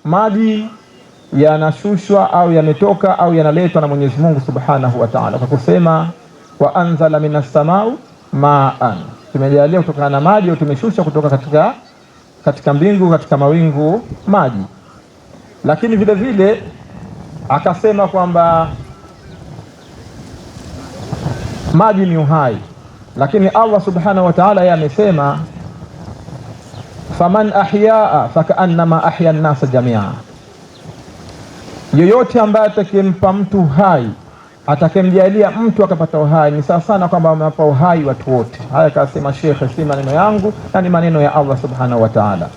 maji yanashushwa au yametoka au yanaletwa na Mwenyezi Mungu Subhanahu wa Ta'ala, kwa kusema wa anzala minas samau ma'an, tumejalia kutokana na maji au tumeshusha kutoka katika mbingu, katika mawingu maji. Lakini vile vile akasema kwamba maji ni uhai, lakini Allah Subhanahu wa Ta'ala yeye amesema faman ahyaa fakaannama ahya an-nasa jamia, yoyote ambaye atakempa mtu uhai, atakemjalia mtu akapata uhai, ni sawa sana kwamba amewapa uhai watu wote. Haya akasema Sheikh, si maneno yangu na ni maneno ya Allah Subhanahu wa Ta'ala.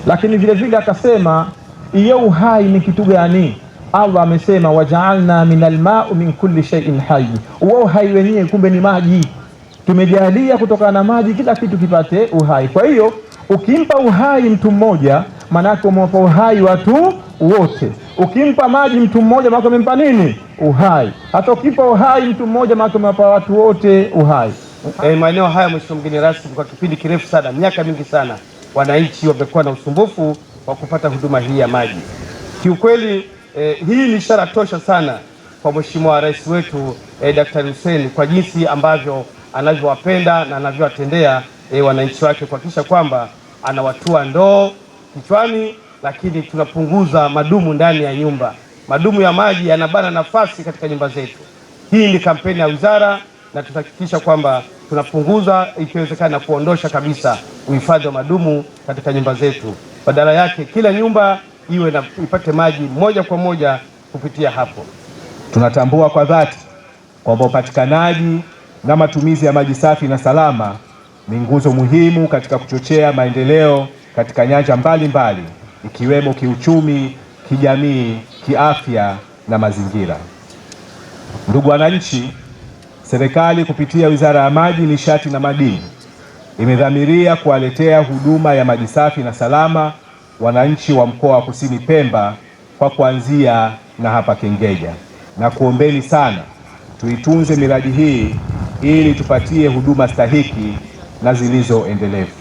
Lakini vile vile akasema hiyo uhai ni kitu gani? Allah amesema waja'alna minal ma'i min kulli shay'in hayy, huo uhai wenyewe kumbe ni maji. Tumejalia kutokana na maji kila kitu kipate uhai. Kwa hiyo ukimpa uhai mtu mmoja, maana yake umewapa uhai watu wote. Ukimpa maji mtu mmoja, maana umempa nini? Uhai. Hata ukimpa uhai mtu mmoja, maana umewapa watu wote uhai. Maeneo haya mheshimiwa mgeni rasmi, kwa kipindi kirefu sana, miaka mingi sana, wananchi wamekuwa na usumbufu wa kupata huduma hii ya maji. Kiukweli hii ni ishara tosha sana kwa Mheshimiwa Rais wetu Daktari Hussein, kwa jinsi ambavyo anavyowapenda na anavyowatendea wananchi wake, kuhakikisha kwamba anawatua ndoo kichwani, lakini tunapunguza madumu ndani ya nyumba. Madumu ya maji yanabana nafasi katika nyumba zetu. Hii ni kampeni ya wizara na tutahakikisha kwamba tunapunguza, ikiwezekana kuondosha kabisa uhifadhi wa madumu katika nyumba zetu. Badala yake kila nyumba iwe na ipate maji moja kwa moja kupitia hapo. Tunatambua kwa dhati kwamba upatikanaji na matumizi ya maji safi na salama ni nguzo muhimu katika kuchochea maendeleo katika nyanja mbalimbali, ikiwemo kiuchumi, kijamii, kiafya na mazingira. Ndugu wananchi, serikali kupitia Wizara ya Maji, Nishati na Madini imedhamiria kuwaletea huduma ya maji safi na salama wananchi wa mkoa wa Kusini Pemba kwa kuanzia na hapa Kengeja, na kuombeni sana tuitunze miradi hii ili tupatie huduma stahiki na zilizoendelevu.